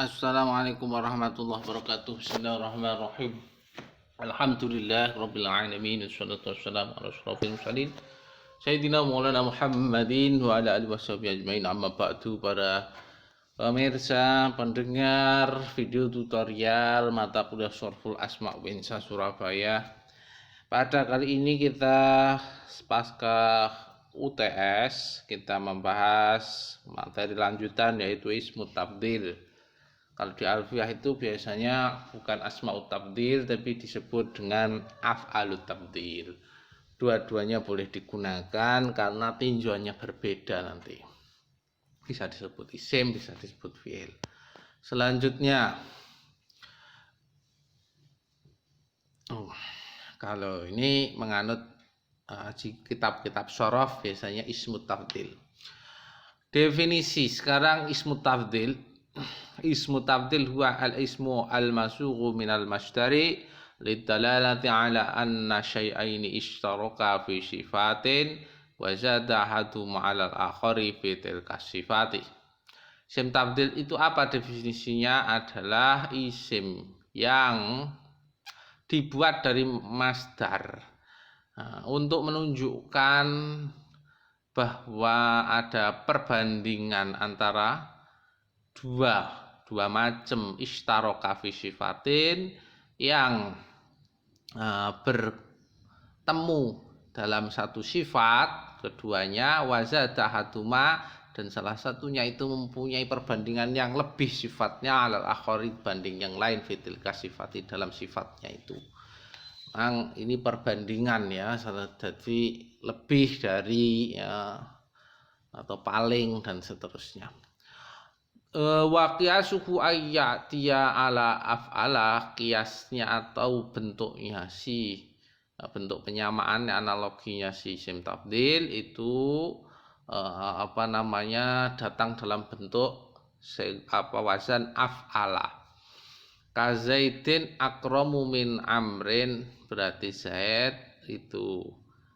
Assalamualaikum warahmatullahi wabarakatuh. Bismillahirrahmanirrahim. Alhamdulillah rabbil alamin. Wassalatu wassalamu ala asyrofil mursalin Sayyidina Maulana Muhammadin wa ala alihi washabihi ajmain. Amma ba'du. Para pemirsa, pendengar video tutorial mata kuliah Sharhul Asma' wa Insha Surabaya. Pada kali ini kita pasca UTS kita membahas materi lanjutan yaitu Ismut Tabdil. Kalau di alfiyah itu biasanya bukan asma'ut tabdil tapi disebut dengan af'alut tabdil. Dua-duanya boleh digunakan karena tinjauannya berbeda nanti. Bisa disebut isim, bisa disebut fi'il. Selanjutnya kalau ini menganut kitab-kitab syaraf biasanya ismut tabdil. Definisi sekarang ismut tabdil. Ismu tabdil huwa al-ismu al-masughu min al-masdari lidalalati ala anna syai'aini ishtaraka fi sifatin wa zada ahaduma 'ala al-akhari fi tilka sifati. Isim tabdil itu apa definisinya? Adalah isim yang dibuat dari masdar untuk menunjukkan bahwa ada perbandingan antara dua macam ishtaraka fi sifatin yang bertemu dalam satu sifat, keduanya wazada haduma, dan salah satunya itu mempunyai perbandingan yang lebih sifatnya alal akhari banding yang lain fitil kasifati dalam sifatnya itu. Ini perbandingan ya, jadi lebih dari atau paling dan seterusnya. Wa qiyasuhu ayyatiya ala af'ala, kiasnya atau bentuknya bentuk penyamaan analoginya si isim tabdil itu datang dalam bentuk wazan af'ala. Kazaidin akramu min amrin, berarti Zaid itu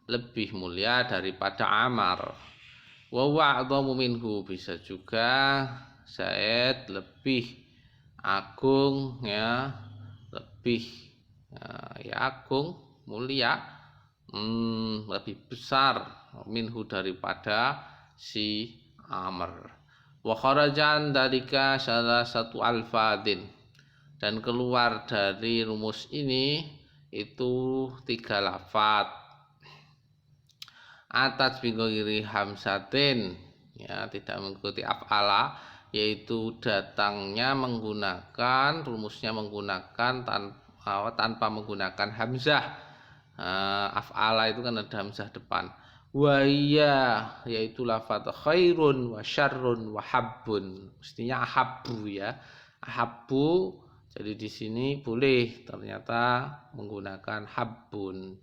lebih mulia daripada Amar. Wa wa'dhamu minhu, bisa juga Zaid lebih agung ya, lebih agung, mulia, lebih besar minhu daripada si Amr. Wa kharajan dalika salah satu alfadin, dan keluar dari rumus ini itu 3 lafadz. Atas bighairi hamsatin, ya, tidak mengikuti af'ala, yaitu datangnya menggunakan rumusnya menggunakan tanpa menggunakan hamzah. Af'ala itu kan ada hamzah depan. Wa iya, yaitu lafadz khairun wa syarrun wa habbun, mestinya ahabbu ya, ahabbu. Jadi di sini boleh ternyata menggunakan habbun.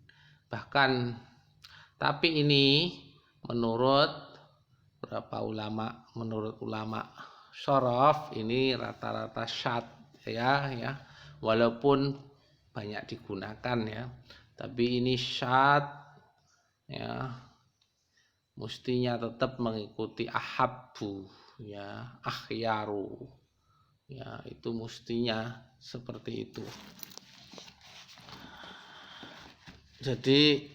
Bahkan tapi ini menurut berapa ulama, menurut ulama syaraf ini rata-rata syad ya, walaupun banyak digunakan ya, tapi ini syad ya, mestinya tetap mengikuti ahabbu ya, akhyaru ya, itu mestinya seperti itu. Jadi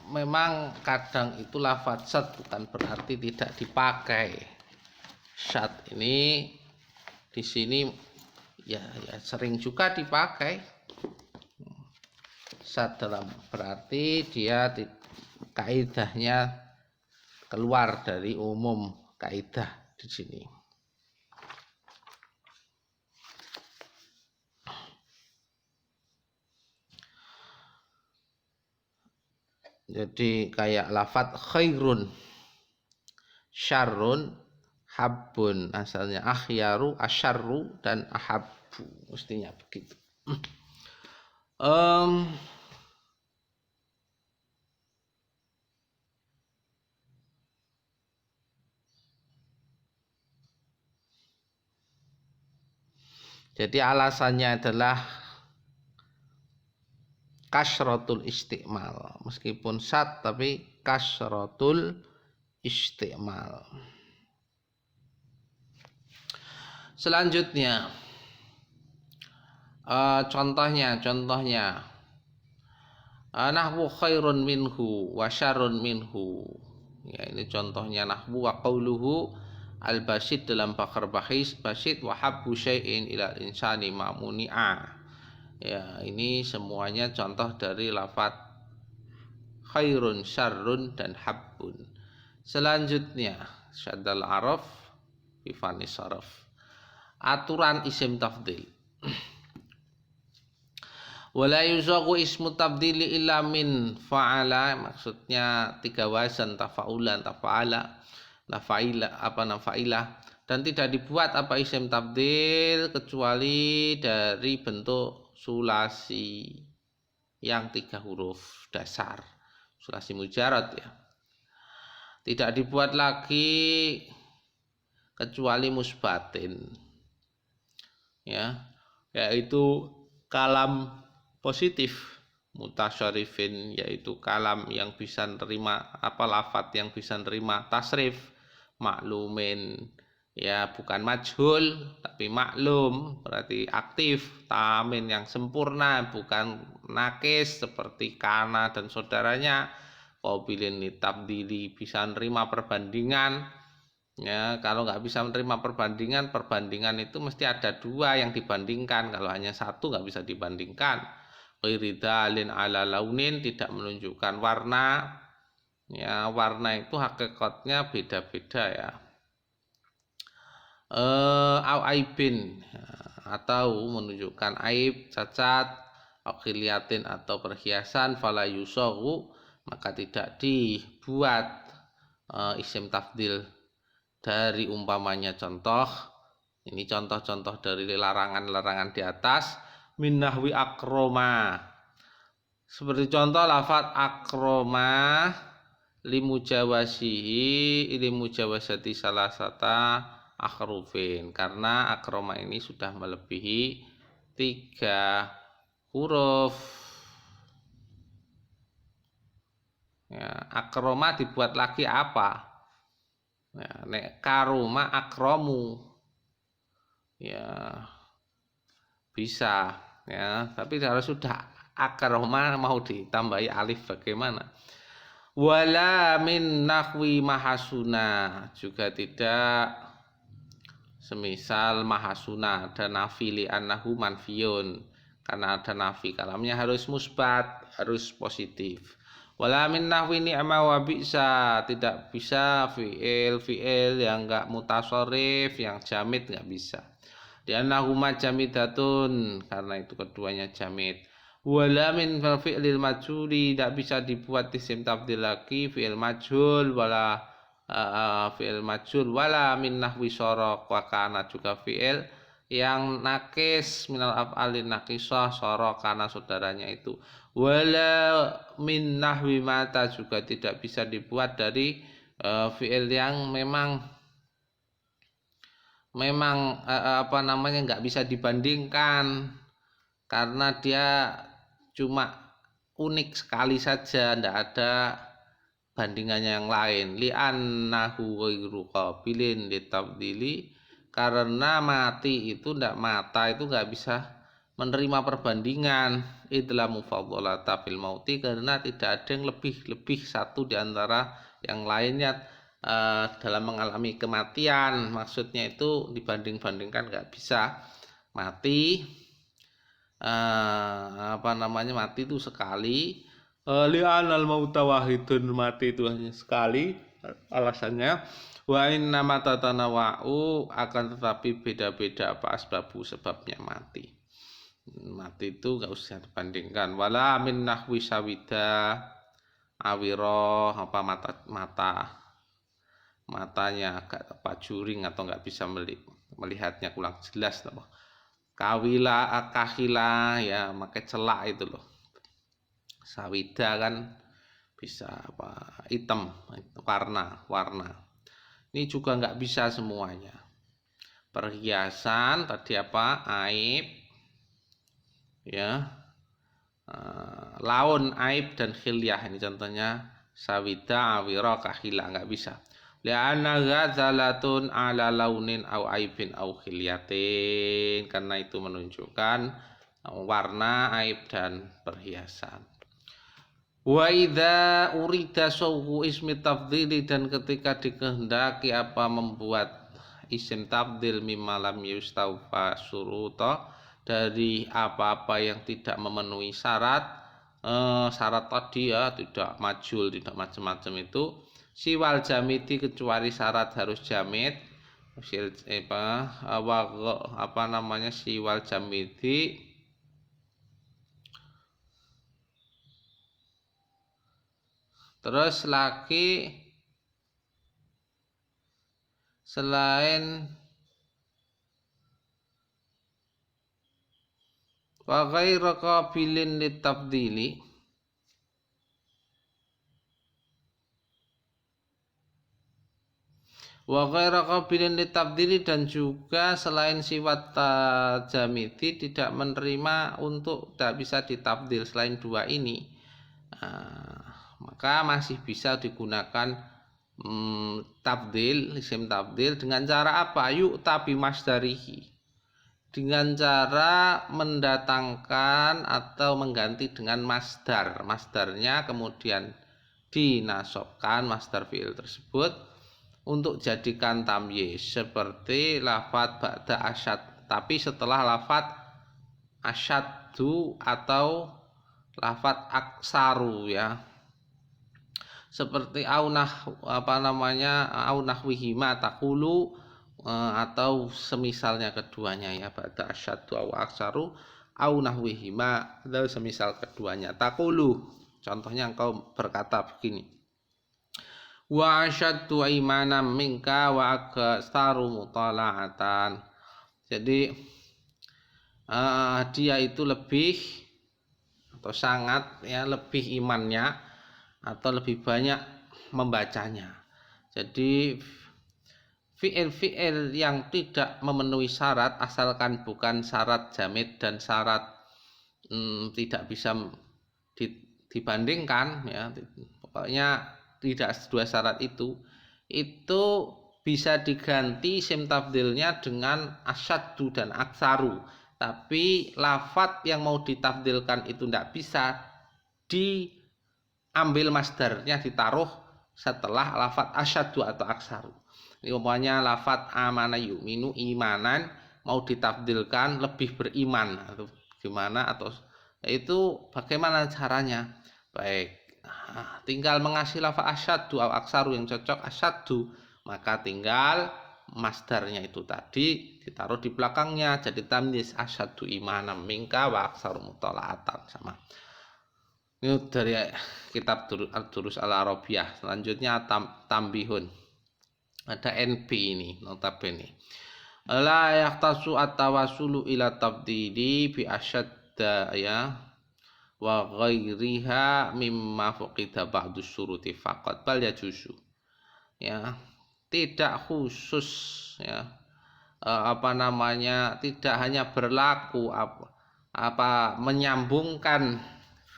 memang kadang itu lafadz syad bukan berarti tidak dipakai. Syad ini di sini ya sering juga dipakai. Syad dalam berarti dia kaidahnya keluar dari umum kaidah di sini. Jadi kayak lafadz khairun, syarrun, habbun, asalnya akhyaru, asyarru, dan ahabbu, mestinya begitu. Jadi alasannya adalah kasratul istiqmal, meskipun syad tapi kasratul istimal. Selanjutnya contohnya nahwu khairun minhu wa syarrun minhu. Ya, ini contohnya nahwu wa qauluhu al-basid dalam bakar basid wa habbu syai'in ilal insani ma'muni'a. Ya, ini semuanya contoh dari lafaz khairun, syarrun dan habbun. Selanjutnya syaddal araf fi fanis saraf. Aturan isim tafdil. Wala yuzagu ismu tabdili illa min fa'ala, maksudnya 3 wazan, tafa'ulan, tafa'ala, nafa'ilah, dan tidak dibuat apa isim tabdil kecuali dari bentuk sulasi yang 3 huruf dasar, sulasi mujarad ya. Tidak dibuat lagi kecuali musbatin ya, yaitu kalam positif, mutasyarifin, yaitu kalam yang bisa nerima lafadz yang bisa nerima tasrif, maklumin ya, bukan majhul tapi maklum berarti aktif, tamin yang sempurna bukan nakis seperti kana dan saudaranya, qabilin litabdili bisa nerima perbandingan. Ya, kalau nggak bisa menerima perbandingan itu mesti ada 2 yang dibandingkan. Kalau hanya 1 nggak bisa dibandingkan. Qiridalin ala launin, tidak menunjukkan warna. Ya, warna itu hakikatnya beda-beda ya. Au aibin, atau menunjukkan aib, cacat, akhiliatin atau perhiasan, fala yusagu, maka tidak dibuat isim tafdil dari umpamanya. Contoh, ini contoh-contoh dari larangan-larangan di atas. Min nahwi akroma, seperti contoh lafaz akroma limujawasati salasata akhrufin, karena akroma ini sudah melebihi 3 huruf ya. Akroma dibuat lagi apa ya, nek karuma akromu ya bisa ya, tapi kalau sudah akroma mau ditambahi alif bagaimana? Wala min nahwi mahasuna, juga tidak semisal mahasuna ada nafi li annahu manfiyun, karena ada nafi, kalamnya harus musbat, harus positif. Wala min nahwi ni'ma wa bi'sa, tidak bisa fi'il yang enggak mutasharif, yang jamid enggak bisa. Di annahuma jamidatun, karena itu keduanya jamid. Wala min fi'lil majhuli, tidak bisa dibuat isim tafdil lagi fi'il majhul, wala fi'il majhul, wala min nahwi sorok wa kana, juga fi'il yang nakis minal af'alin nakisah, sorok kana saudaranya itu. Wala min nahwi mata, juga tidak bisa dibuat dari fi'il yang memang nggak bisa dibandingkan, karena dia cuma unik sekali saja, ndak ada bandingannya yang lain. Li'annahu ghairu qabilin litabdili, karena mata itu nggak bisa menerima perbandingan. Idla mufadhalata fil mauti, karena tidak ada yang lebih satu di antara yang lainnya dalam mengalami kematian. Maksudnya itu dibanding-bandingkan nggak bisa. Mati mati itu sekali. Li'anal mauta wahidun, mati itu hanya sekali. Alasannya wa inna mata tatanawa'u, akan tetapi beda-beda apa asbabu, sebabnya mati. Mati itu nggak usah dibandingkan. Wala min nahwi sawida awiro, matanya agak juring atau nggak bisa melihatnya, kurang jelas loh. Kawila kahila ya, pakai celak itu loh. Sawida kan bisa hitam, warna. Ini juga nggak bisa semuanya. Perhiasan tadi aib ya, laun aib dan khilyah, ini contohnya sawida awiro kahila, nggak bisa. Li'anna ghazalatun ala launin au aibin au khilyatin, karena itu menunjukkan warna, aib dan perhiasan. Wa idza urida sawhu ismi tafdhili, dan ketika dikehendaki membuat isim tafdhil mimma lam yustawfa syuruta, dari apa-apa yang tidak memenuhi syarat, syarat tadi ya, tidak majul, tidak macam-macam itu, siwal jamiti, kecuali syarat harus jamid, siwal jamiti, terus lagi selain wa ghairu qabilin litabdili, wa ghairu qabilin litabdili, dan juga selain sifat jamiti tidak menerima untuk tidak bisa ditabdil selain dua ini, maka masih bisa digunakan tabdil, isim tabdil dengan cara apa? Yuk tapi masdarihi, dengan cara mendatangkan atau mengganti dengan masdar, masdarnya kemudian dinasobkan masdar fi'il tersebut untuk jadikan tamyiz, seperti lafadz ba'da asyad, tapi setelah lafadz asyaddu atau lafadz aksaru ya, seperti aunahwihima takulu, atau semisalnya keduanya ya, ba'da asyaddu au aksaru aunahwihima, atau semisal keduanya. Takulu, contohnya engkau berkata begini, wa asyaddu imanan minka wa aksaru mutala'atan, jadi dia itu lebih atau sangat ya, lebih imannya atau lebih banyak membacanya. Jadi fi'il-fi'il yang tidak memenuhi syarat, asalkan bukan syarat jamid dan syarat tidak bisa dibandingkan ya, pokoknya tidak dua syarat itu bisa diganti isim tafdilnya dengan asyaddu dan aksaru, tapi lafadz yang mau ditafdilkan itu tidak bisa diambil masdarnya, ditaruh setelah lafadz asyaddu atau aksaru. Ini umpamanya lafadz amana yu'minu, imanan, mau ditafdilkan lebih beriman atau gimana, atau itu bagaimana caranya? Baik, tinggal mengasih lafadz asyaddu atau aksaru yang cocok asyaddu, maka tinggal masdarnya itu tadi ditaruh di belakangnya jadi tamyiz, asyaddu imanan minka wa aksaru mutala'atan, sama. Ini dari kitab Ad-Durus Al-Arabiyah. Selanjutnya tambihun, ada NP ini notabene, la yahtasu at-tawassulu ila tabdili bi asyadda ya wa ghairiha mimma fuqida ba'du syuruti faqat bal yajuzu, ya tidak khusus ya, tidak hanya berlaku menyambungkan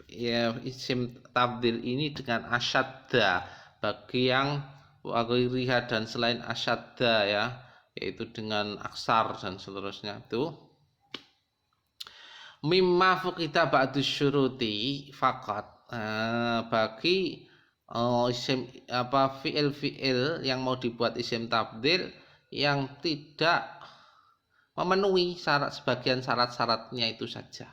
ya isim tabdil ini dengan asyadda bagi yang waghairiha dan selain asyadda ya, yaitu dengan aksar dan seterusnya, itu mimma fuqida ba'du syuruti faqat, bagi isim fi'il yang mau dibuat isim tabdil yang tidak memenuhi sebagian syarat-syaratnya itu saja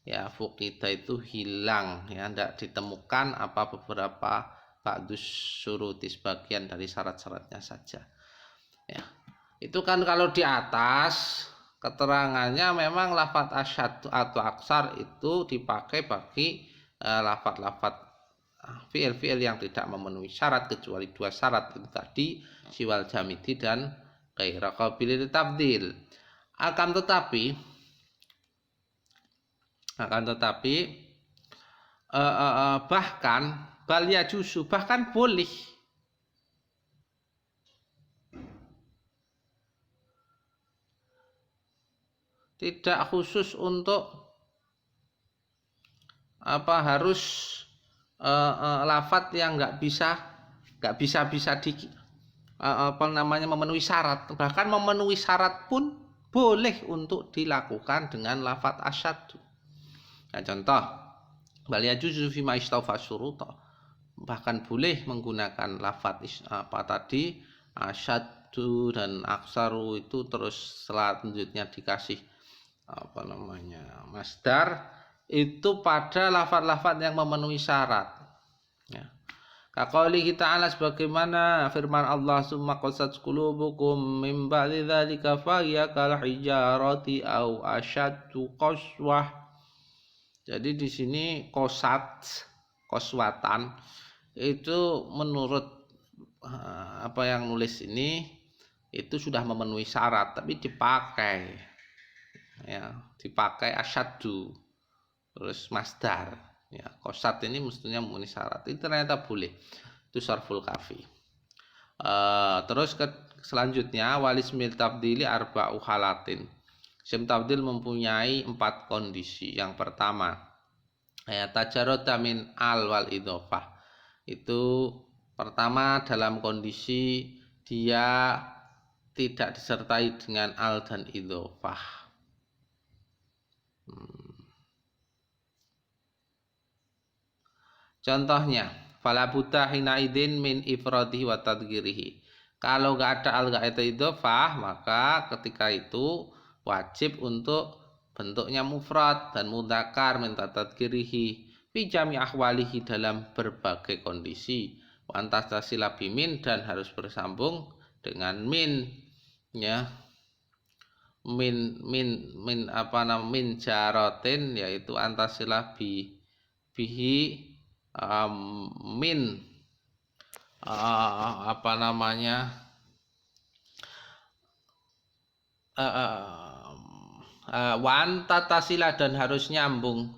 ya, fuqida itu hilang ya, tidak ditemukan beberapa ba'du syuruti, sebagian dari syarat-syaratnya saja ya. Itu kan kalau di atas keterangannya memang lafadz asyaddu atau aksar itu dipakai bagi lafadz fi'il-fi'il yang tidak memenuhi syarat, kecuali dua syarat itu tadi, siwal jamidi dan ghairu qabilin tabdil. Akan tetapi bahkan bal yajuzu, bahkan boleh tidak khusus untuk harus lafadz yang nggak bisa memenuhi syarat. Bahkan memenuhi syarat pun boleh untuk dilakukan dengan lafadz asyaddu. Nah, contoh, bal yajuzu fi ma istawfa syuruta. Bahkan boleh menggunakan lafadz asyaddu dan aksaru itu terus selanjutnya dikasih masdar itu pada lafadz-lafadz yang memenuhi syarat. Ya. Kaqaulihi ta'ala, sebagaimana firman Allah, summa qasat qulubukum min ba'di dzalika fa hiya kal hijarati aw asyaddu qaswah. Jadi di sini koswatan itu menurut apa yang nulis ini itu sudah memenuhi syarat, tapi dipakai asyaddu terus masdar. Ya, kosat ini mestinya memenuhi syarat. Itu ternyata boleh. Itu sarful kafi. Terus selanjutnya walismil tabdili arba'u halatin. Isim tabdil mempunyai 4 kondisi. Yang pertama, tajarrada min al wal idhofah. Itu pertama dalam kondisi dia tidak disertai dengan al dan idhofah. Contohnya, fala buta hina idin min ifradihi wa tadgirihi. Kalau nggak ada al nggak ada idhofah, maka ketika itu wajib untuk bentuknya mufrad dan mudzakkar min tadgirihi fi jami ahwalihi dalam berbagai kondisi. Wa antasila bimin dan harus bersambung dengan min, ya. Min jarotin, yaitu antasila bihi min wan tatasila dan harus nyambung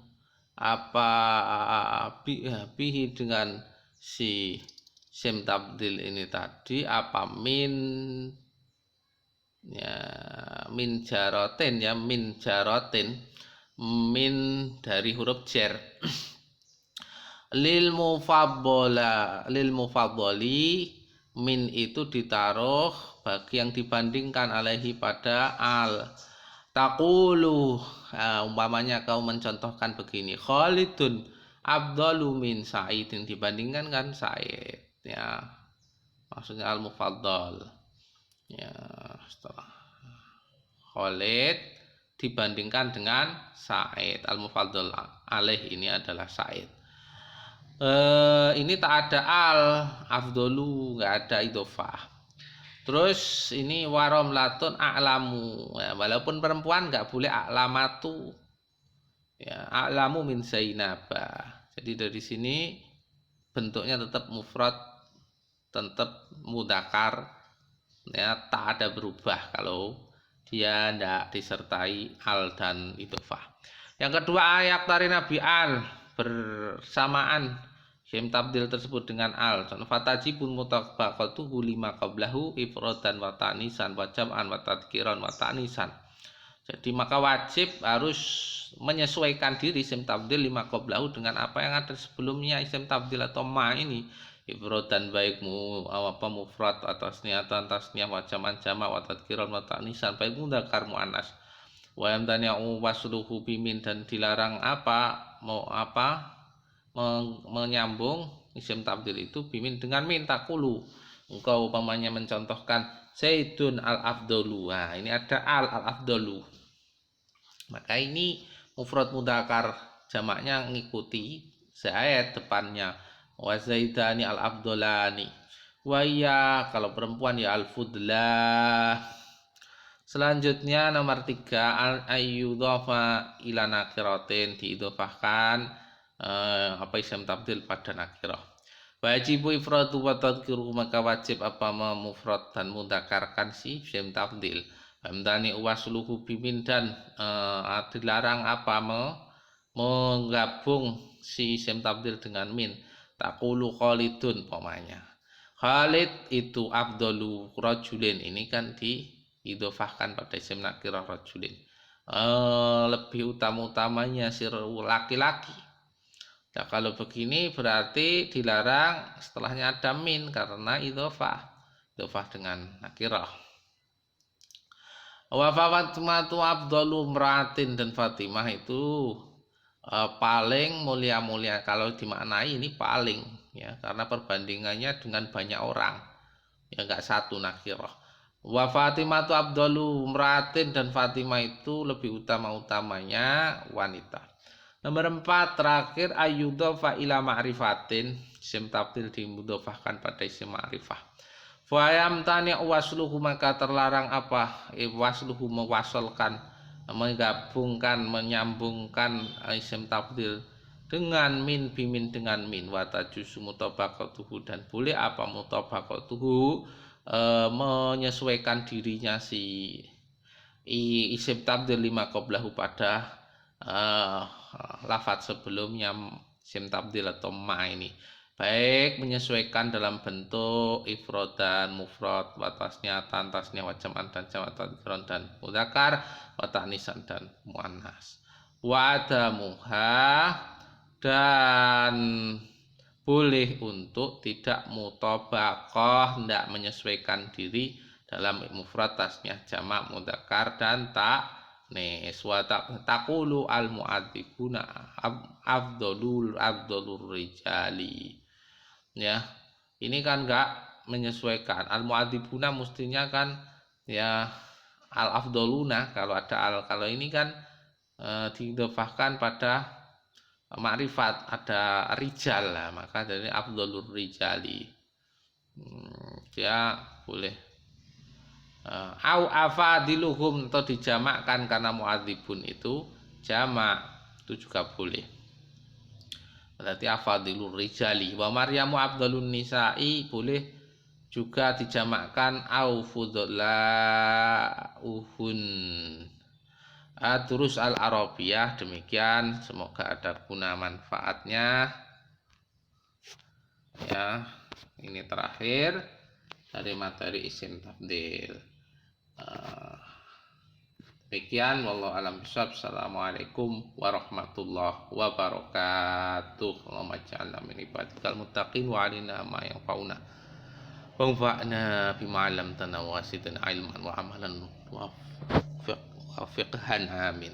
bihi dengan si sim tabdil ini tadi min jarotin, min dari huruf jar. Lil mufaddali, min itu ditaruh bagi yang dibandingkan alaihi pada al. Taqulu, umpamanya kau mencontohkan begini, Khalidun afdalu min Sa'idin, dibandingkan kan Sa'id, ya, maksudnya al mufaddal, ya, setelah Khalid dibandingkan dengan Sa'id, al mufaddal alaih ini adalah Sa'id. Ini tak ada al, afdolu, nggak ada idhofah. Terus ini waromlatun a'lamu, ya, walaupun perempuan nggak boleh a'lamatu, ya, a'lamu min Zainabah. Jadi dari sini bentuknya tetap mufrad, tetap mudzakkar, ya, tak ada berubah kalau dia tidak disertai al dan idhofah. Yang kedua, ayat dari Nabi al bersamaan sim tabdil tersebut dengan al. Fatajibun mutabaqatuhu lima qablahu ifradan wa ta'nisan wa jam'an wa tadhkiran wa ta'nisan. Jadi maka wajib harus menyesuaikan diri sim tabdil lima qablahu dengan apa yang ada sebelumnya isim tabdil atau ma ini. Ifradan baikmu mufrad atau tasniyah wa jam'an jama' wa tadhkiran wa ta'nisan, baik mudzakkar muannas. Wa yamtani'u wasluhu bimin, dan dilarang menyambung isim tabdil itu bimin dengan min. Taqulu, engkau umpamanya mencontohkan Zaidun al afdalu, nah ini ada al afdalu, maka ini mufrad mudzakkar jamaknya ngikuti Zaid depannya, wa Zaidani al afdalani, wa ya kalau perempuan ya al fudlah. Selanjutnya nomor 3, ayyudhafa ila nakiratin, diidhofahkan isim tabdil pada nakirah. Wajibu ifradu wa tadhkiru, maka wajib memufrad dan mudzakarkan si isim tabdil. Hamdani wasluhu bimin, dan dilarang menggabung si isim tabdil dengan min. Taqulu Khalidun, pomanya Khalid itu afdalu rajulin, ini kan diidhofahkan pada isim nakirah rajulin, lebih utama-utamanya si laki-laki. Nah, kalau begini berarti dilarang setelahnya ada min karena idhofah. idhofah dengan nakirah. Wa Fatimatu afdalu mratin, dan Fatimah itu paling mulia-mulia. Kalau dimaknai ini paling, ya, karena perbandingannya dengan banyak orang, ya enggak satu nakirah. Wa Fatimatu afdalu mratin, dan Fatimah itu lebih utama-utamanya wanita. Nomor 4 terakhir ayyudhafa ila ma'rifatin, isim tabdil dimudhofahkan pada isim ma'rifah. Fayam tani wasluhu, maka terlarang apa? Wasluhu mewasalkan, menggabungkan, menyambungkan isim tabdil dengan min, bimin dengan min. Watajusu mutabaqatuhu, dan boleh apa mutabaqatuhu, menyesuaikan dirinya si isim tabdil lima qablahu pada lafadz sebelumnya isim tabdil atau ma ini, baik menyesuaikan dalam bentuk ifrad dan mufrad, watasnya tantasnya wajaman dan jamak tadhkiran dan mudzakar, watanisan dan muannas. Wadamuha, dan boleh untuk tidak mutabaqah, tidak menyesuaikan diri dalam mufrad, tasnya, jamak, mudzakar dan ta'nis. Wa taqulu al mu'adzibuna afdalur rijali. Ya, ini kan enggak menyesuaikan. Al mu'adzibuna mestinya kan ya al afdaluna kalau ada al. Kalau ini kan diidhofahkan pada makrifat, ada rijal lah, maka dari afdalur rijali. Dia boleh au afadiluhum, atau dijamakkan karena mu'adzibun itu jamak, itu juga boleh. Berarti afadilur rijali. Wa maryamu afdalun nisa'i, boleh juga dijamakkan au fudlauhun. Terus al-arabiyah. Demikian, semoga ada guna manfaatnya. Ya, ini terakhir dari materi isim tabdil. Demikian, wallahu alam bishawab. Assalamualaikum warahmatullahi wabarakatuh. Allahumma ja'alna min ibadikal muttaqin wa alina ma yanfa'una wa anfa'na bima 'allamtana wa zidna ilman wa amalan wa fiqhan. Amin.